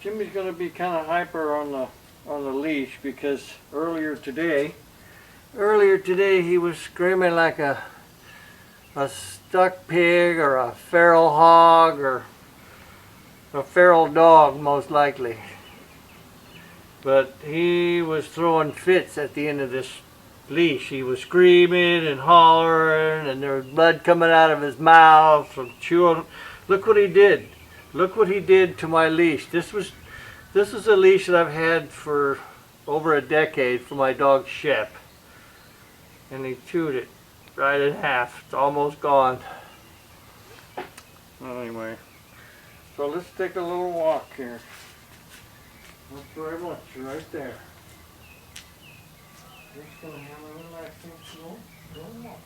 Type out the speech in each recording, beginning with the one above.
Jimmy's going to be kind of hyper on the leash because earlier today he was screaming like a stuck pig or a feral hog or a feral dog, most likely. But he was throwing fits at the end of this leash. He was screaming and hollering, and there was blood coming out of his mouth from chewing. Look what he did. Look what he did to my leash. This is a leash that I've had for over a decade for my dog Shep. And he chewed it right in half. It's almost gone. Anyway, so let's take a little walk here. Not very much, right there. Just gonna have a relaxing slow walk.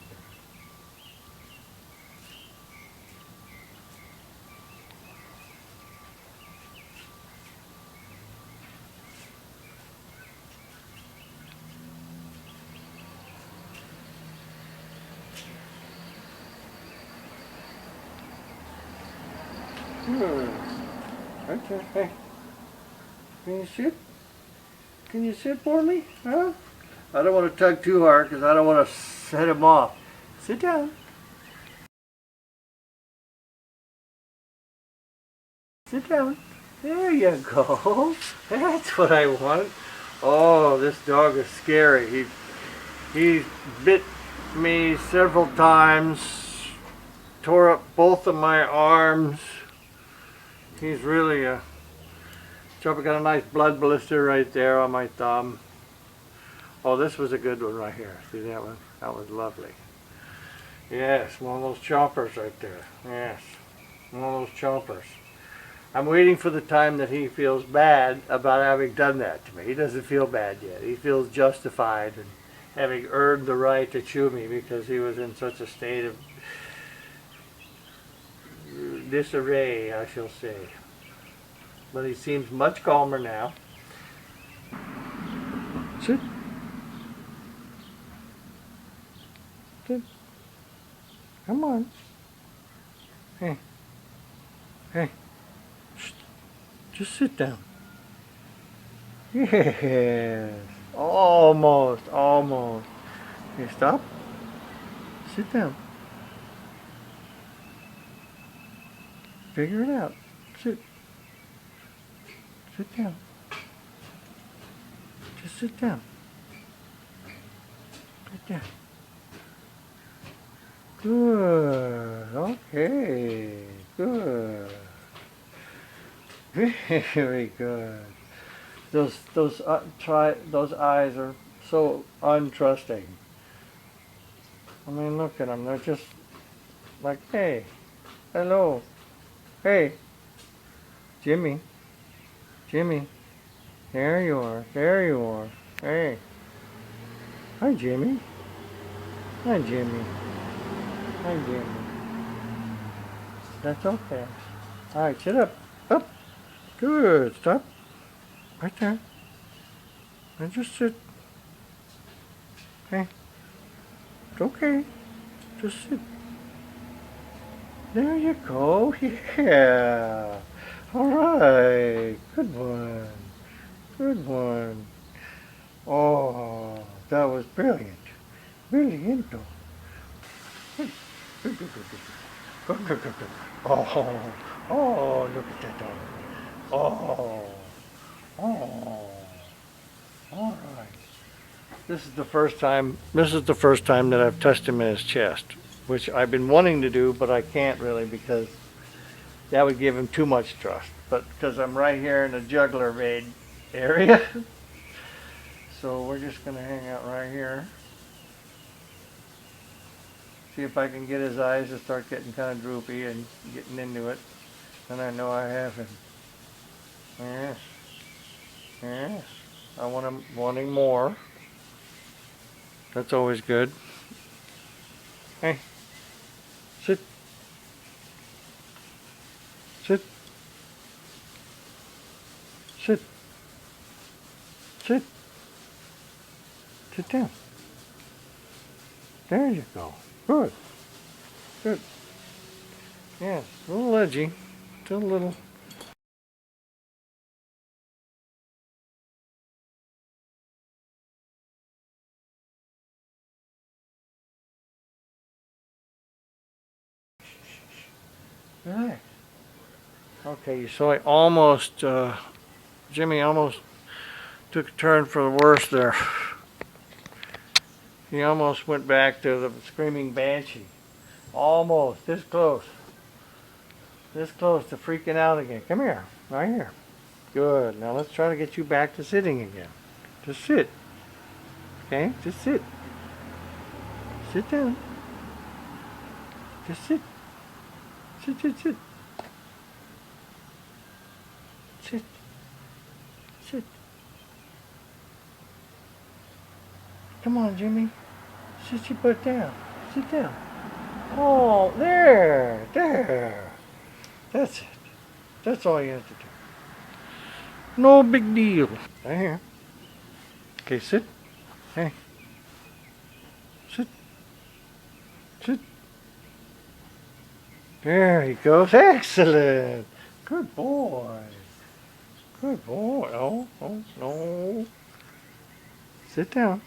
Good. Right there. Hey. Can you sit? Can you sit for me? Huh? I don't want to tug too hard because I don't want to set him off. Sit down. Sit down. There you go. That's what I want. Oh, this dog is scary. He bit me several times, tore up both of my arms. He's really a trouble. Got a nice blood blister right there on my thumb. Oh, this was a good one right here. See that one? That was lovely. Yes, one of those chompers right there. Yes, one of those chompers. I'm waiting for the time that he feels bad about having done that to me. He doesn't feel bad yet. He feels justified in having earned the right to chew me because he was in such a state of disarray, I shall say. But he seems much calmer now. Sit. Sit. Come on. Hey. Hey. Shh. Just sit down. Yes. Almost. Almost. Okay, stop. Sit down. Figure it out. Sit. Sit down. Just sit down. Sit down. Good. Okay. Good. Very good. Those eyes are so untrusting. I mean, look at them. They're just like, hey, hello, hey, Jimmy, Jimmy. There you are. There you are. Hey. Hi, Jimmy. Hi, Jimmy. Hi, Jimmy. That's okay. All right, sit up. Up. Good. Stop. Right there. And just sit. Hey. It's okay. Just sit. There you go. Yeah. All right. Good one. Good one. Oh, that was brilliant. Brilliant. Oh, look at that dog. Oh, all right. This is the first time that I've touched him in his chest, which I've been wanting to do, but I can't really because that would give him too much trust. But because I'm right here in the jugular vein area, so we're just going to hang out right here. See if I can get his eyes to start getting kind of droopy and getting into it. And I know I have him. Yes. Yes. I want him wanting more. That's always good. Hey. Sit. Sit. Sit. Sit. Sit down. There you go. Good. Good. Yes, a little edgy. Still a little Relax. Okay, so I almost, Jimmy almost took a turn for the worse there. He almost went back to the screaming banshee. Almost, this close. This close to freaking out again. Come here, right here. Good, now let's try to get you back to sitting again. Just sit. Okay, just sit. Sit down. Just sit. Sit, sit, sit. Sit. Sit. Come on, Jimmy. Sit your butt down. Sit down. Oh, there. There. That's it. That's all you have to do. No big deal. Right here. Okay, sit. Hey. Sit. Sit. There he goes. Excellent. Good boy. Good boy. Oh, oh, no. Sit down.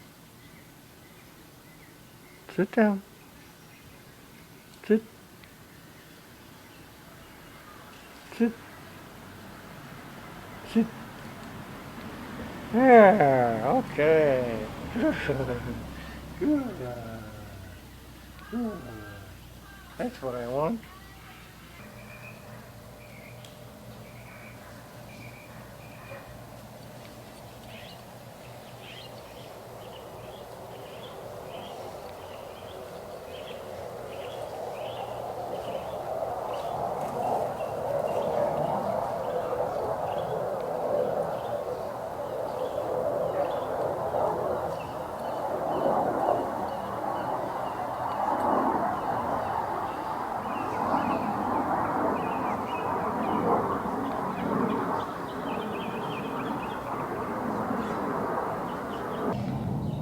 Sit down. Sit. Sit. Sit. There. Okay. Good. Good. Good. That's what I want.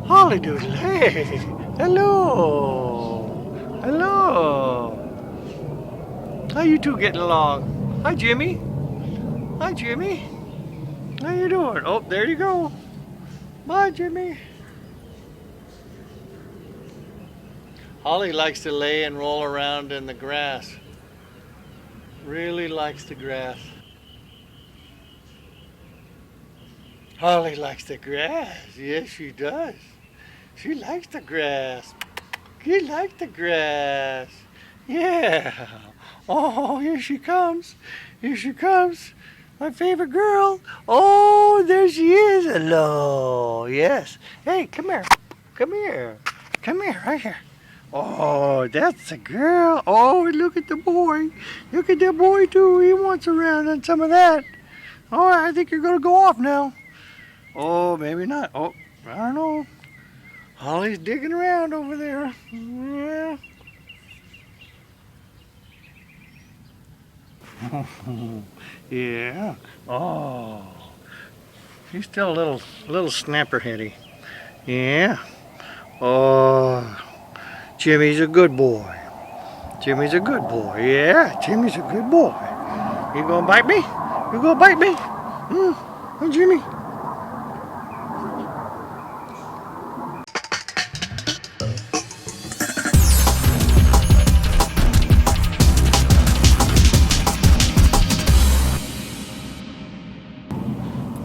Holly Doodle, hey! Hello! Hello! How you two getting along? Hi, Jimmy. Hi, Jimmy. How you doing? Oh, there you go. Bye, Jimmy. Holly likes to lay and roll around in the grass. Really likes the grass. Holly likes the grass. Yes, she does. She likes the grass. She likes the grass. Yeah. Oh, here she comes. Here she comes. My favorite girl. Oh, there she is. Hello. Yes. Hey, come here. Come here. Come here, right here. Oh, that's a girl. Oh, look at the boy. Look at that boy, too. He wants around on some of that. Oh, I think you're going to go off now. Oh, maybe not. Oh, I don't know. Holly's digging around over there. Yeah. Yeah. Oh. He's still a little snapperheady. Yeah. Oh. Jimmy's a good boy. Jimmy's a good boy. Yeah, Jimmy's a good boy. You gonna bite me? You gonna bite me? Oh, Jimmy.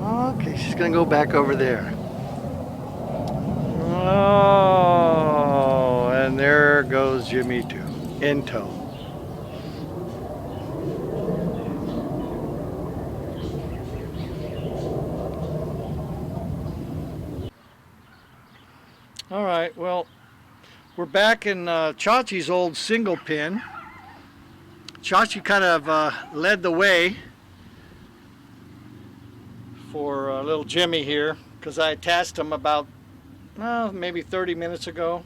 Okay, she's gonna go back over there. Oh, and there goes Jimmy too, in tow. All right, well, we're back in Chachi's old single pin. Chachi kind of led the way for little Jimmy here, because I attached him about maybe 30 minutes ago.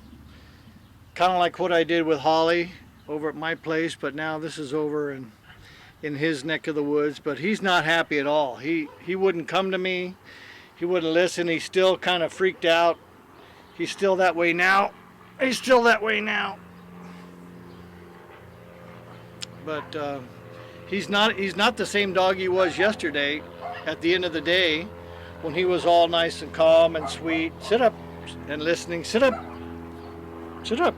Kind of like what I did with Holly over at my place, but now this is over in his neck of the woods. But he's not happy at all. He wouldn't come to me. He wouldn't listen. He's still kind of freaked out. He's still that way now. He's still that way now. But he's not the same dog he was yesterday. At the end of the day, when he was all nice and calm and sweet, sit up and listening. Sit up. Sit up.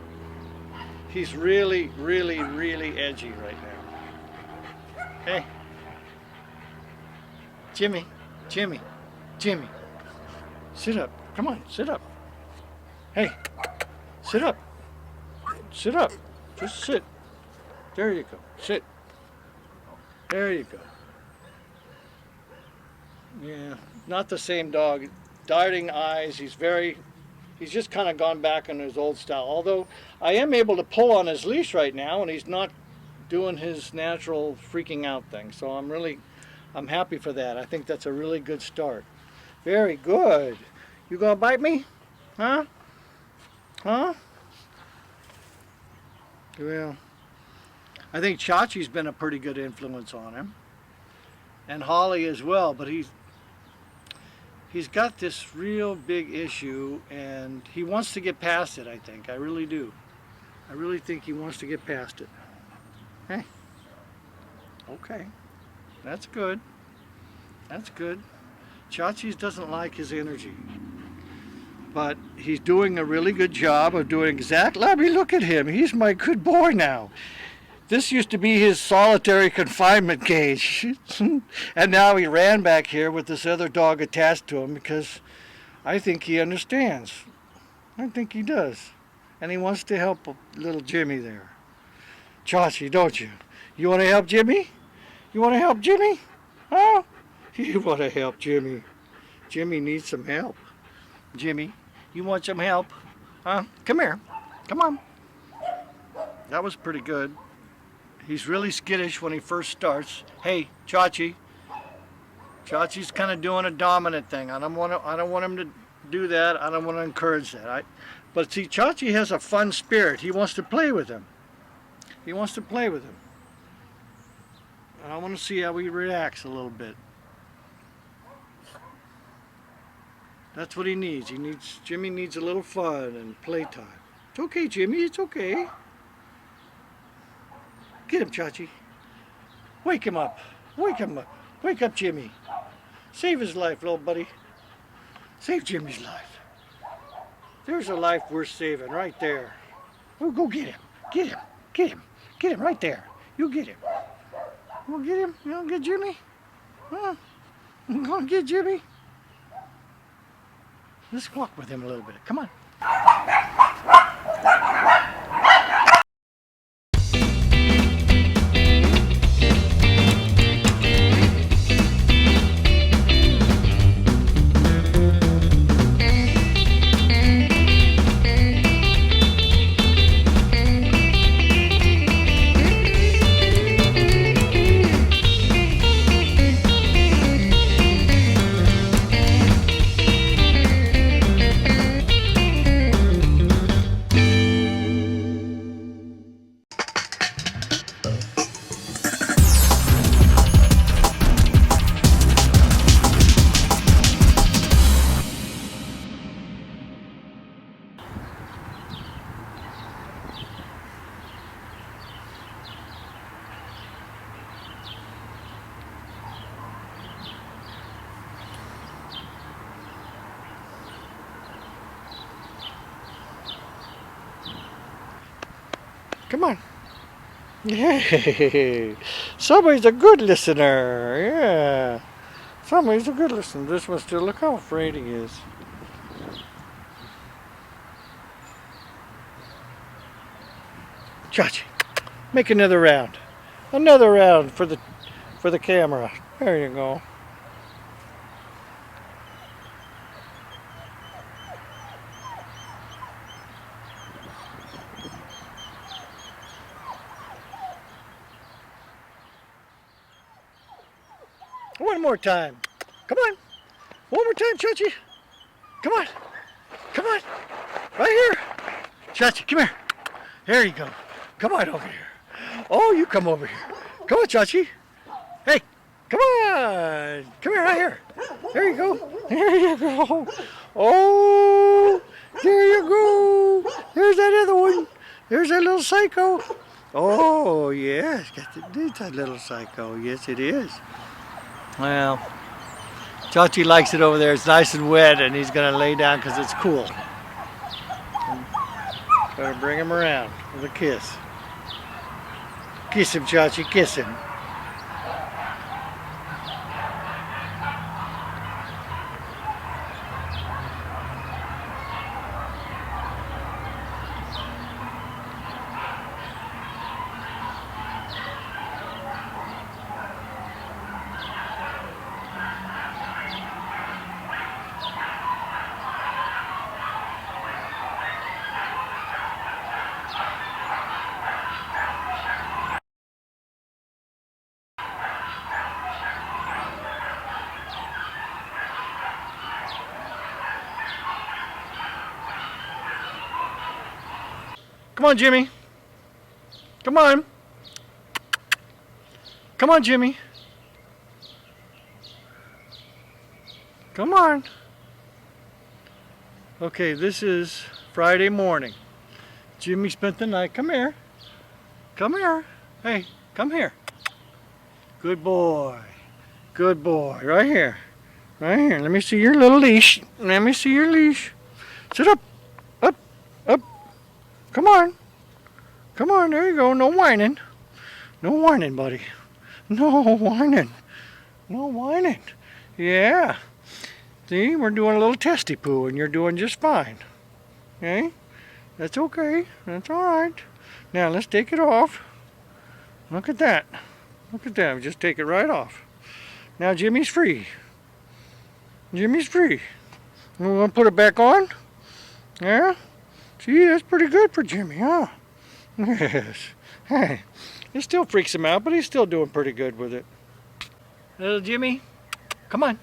He's really, really, really edgy right now. Hey. Jimmy. Jimmy. Jimmy. Sit up. Come on, sit up. Hey. Sit up. Sit up. Just sit. There you go. Sit. There you go. Yeah, not the same dog. Darting eyes. He's just kind of gone back on his old style. Although I am able to pull on his leash right now, and he's not doing his natural freaking out thing. So I'm happy for that. I think that's a really good start. Very good. You gonna bite me? Huh? Huh? Well, I think Chachi's been a pretty good influence on him. And Holly as well, but he's got this real big issue, and he wants to get past it, I think. I really do. I really think he wants to get past it. Hey. Okay. That's good. That's good. Chachi's doesn't like his energy. But he's doing a really good job of doing exactly. Let me look at him. He's my good boy now. This used to be his solitary confinement cage. And now he ran back here with this other dog attached to him because I think he understands. I think he does. And he wants to help little Jimmy there. Chachi, don't you? You want to help Jimmy? You want to help Jimmy? Huh? You want to help Jimmy? Jimmy needs some help. Jimmy, you want some help? Huh? Come here. Come on. That was pretty good. He's really skittish when he first starts. Hey, Chachi. Chachi's kind of doing a dominant thing. I don't want him to do that. I don't want to encourage that. But see, Chachi has a fun spirit. He wants to play with him. He wants to play with him. And I want to see how he reacts a little bit. That's what he needs. Jimmy needs a little fun and playtime. It's okay, Jimmy. It's okay. Get him, Chachi. Wake him up. Wake him up. Wake up, Jimmy. Save his life, little buddy. Save Jimmy's life. There's a life worth saving right there. Oh, go get him. Get him. Get him. Get him right there. You get him. You want to get him? You want to get Jimmy? Huh? You want to get Jimmy? Let's walk with him a little bit. Come on. Come on. Yay. Somebody's a good listener. Yeah. Somebody's a good listener. This one still, look how afraid he is. Chachi, make another round. Another round for the camera. There you go. One more time. Come on. One more time, Chachi. Come on. Come on. Right here. Chachi, come here. There you go. Come on over here. Oh, you come over here. Come on, Chachi. Hey, come on. Come here, right here. There you go. There you go. Oh, there you go. There's that other one. There's that little psycho. Oh, yes. It's that little psycho. Yes, it is. Well, Chachi likes it over there. It's nice and wet, and he's going to lay down because it's cool. Gotta bring him around with a kiss. Kiss him, Chachi, kiss him. Come on, Jimmy. Come on. Come on, Jimmy. Come on. Okay, this is Friday morning. Jimmy spent the night. Come here. Come here. Hey, come here. Good boy. Good boy. Right here. Right here. Let me see your little leash. Let me see your leash. Sit up. Up. Up. Come on. Come on. There you go. No whining. No whining, buddy. No whining. No whining. Yeah. See, we're doing a little testy poo and you're doing just fine. Okay? That's okay. That's alright. Now let's take it off. Look at that. Look at that. Just take it right off. Now Jimmy's free. Jimmy's free. We want to put it back on? Yeah? See, that's pretty good for Jimmy, huh? Yes. Hey, it still freaks him out, but he's still doing pretty good with it. Little Jimmy, come on.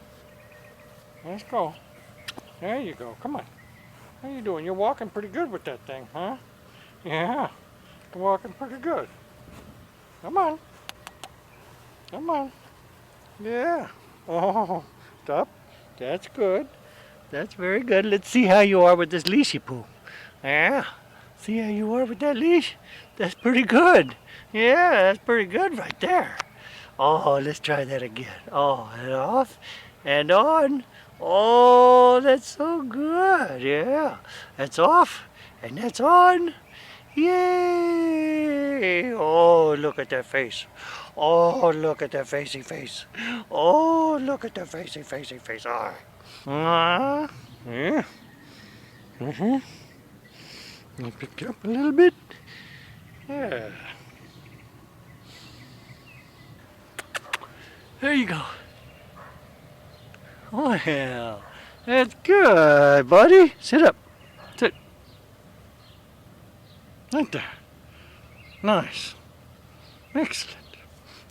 Let's go. There you go. Come on. How you doing? You're walking pretty good with that thing, huh? Yeah. You're walking pretty good. Come on. Come on. Yeah. Oh, stop. That's good. That's very good. Let's see how you are with this leashy poo. Yeah. See how you are with that leash? That's pretty good. Yeah, that's pretty good right there. Oh, let's try that again. Oh, and off and on. Oh, that's so good. Yeah. That's off and that's on. Yay! Oh, look at that face. Oh, look at that facey face. Oh, look at that facey face. All right. Yeah. I'll pick it up a little bit. Yeah. There you go. Well, that's good, buddy. Sit up. Sit. Right there. Nice. Excellent.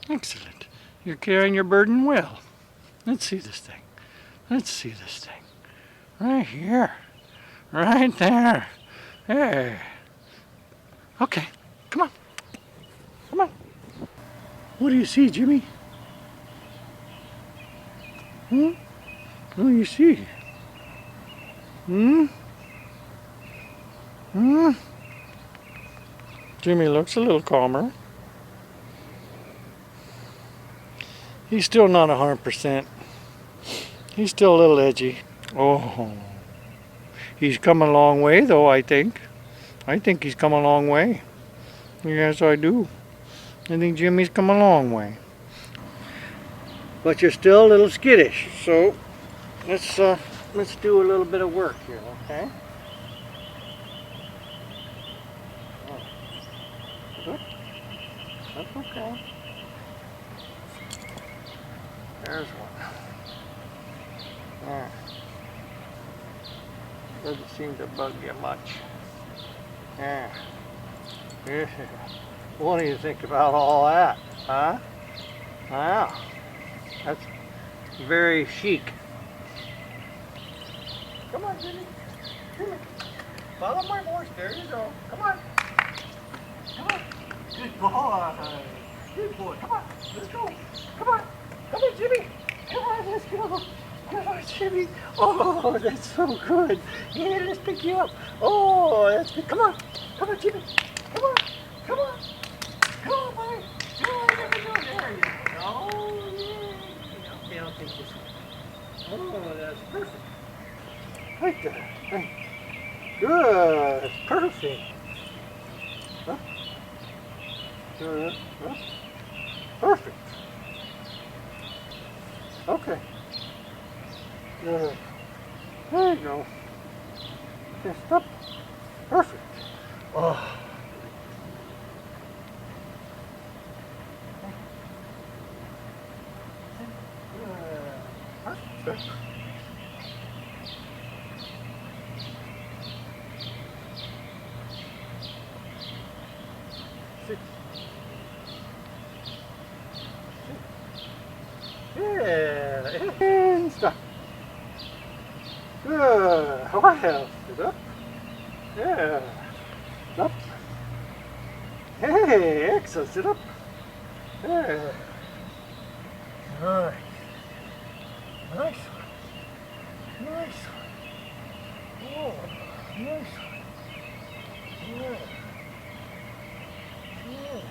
Excellent. You're carrying your burden well. Let's see this thing. Let's see this thing. Right here. Right there. Hey. Okay. Come on. Come on. What do you see, Jimmy? Hmm? What do you see? Hmm? Hmm? Jimmy looks a little calmer. He's still not 100%. He's still a little edgy. Oh. He's come a long way though, I think. I think he's come a long way. Yes, I do. I think Jimmy's come a long way. But you're still a little skittish, so let's do a little bit of work here, okay? Good. That's okay. There's one. There. Doesn't seem to bug you much. Yeah. Yeah. What do you think about all that, huh? Wow. That's very chic. Come on, Jimmy. Jimmy. Follow my voice. There you go. Come on. Come on. Good boy. Good boy. Come on. Let's go. Come on. Come on, Jimmy. Come on. Let's go. Come on, Jimmy. Oh, that's so good. Yeah, let's pick you up. Oh, that's good. Come on. Come on, Jimmy. Come on. Come on. Come on, buddy. Come on. There you go. There you go. Oh, yeah. Okay, I'll take this one. Oh, that's perfect. Right there. Right. Good. Perfect. Huh? Huh? Perfect. Okay. Good. There you go. Just up. Perfect. Oh. Good. 6. Yeah, and stop. Good. Well, sit up. Yeah. Up. Hey, excellent. Sit up. There. Nice. Nice one. Nice one. Oh, nice one. Yeah. Yeah.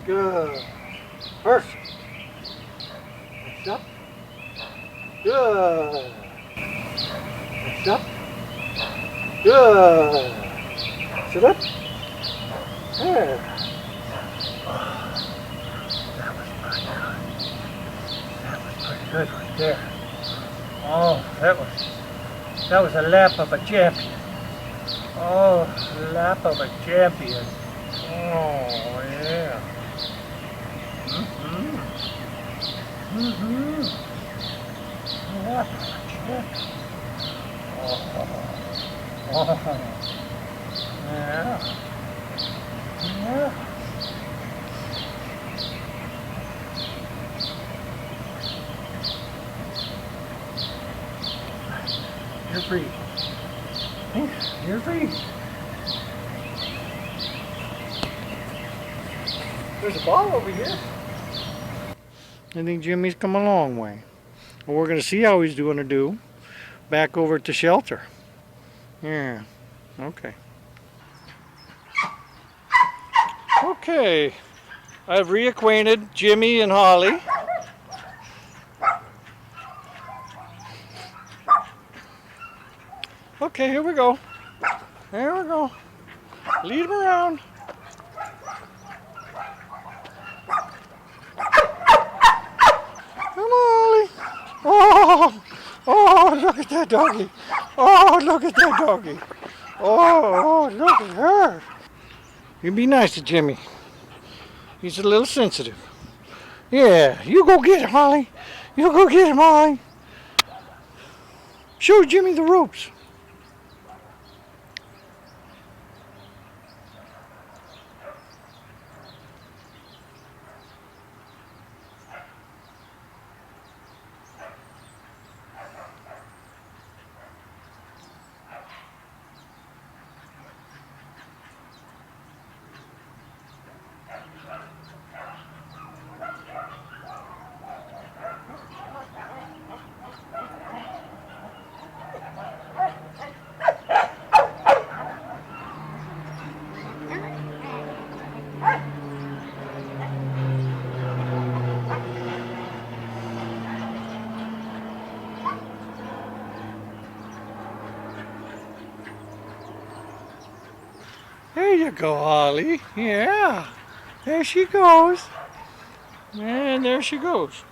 Good. Perfect. Next up. Good. Next up. Good. Sit up. There. That was pretty good. That was pretty good right there. Oh, that was a lap of a champion. Oh, lap of a champion. Oh, yeah. Mm-hmm. Mm-hmm. Lap of a champion. Oh. Oh. Yeah. Yeah. You're free. You're free. There's a ball over here. I think Jimmy's come a long way. Well, we're going to see how he's doing to do back over at the shelter. Yeah. Okay. Okay. I've reacquainted Jimmy and Holly. Okay, here we go. Here we go. Lead him around. Come on, Holly. Oh, oh, look at that doggy. Oh, look at that doggy. Oh, look at her. You be nice to Jimmy. He's a little sensitive. Yeah, you go get him, Holly. You go get him, Holly. Show Jimmy the ropes. There you go, Holly. Yeah. There she goes. And there she goes.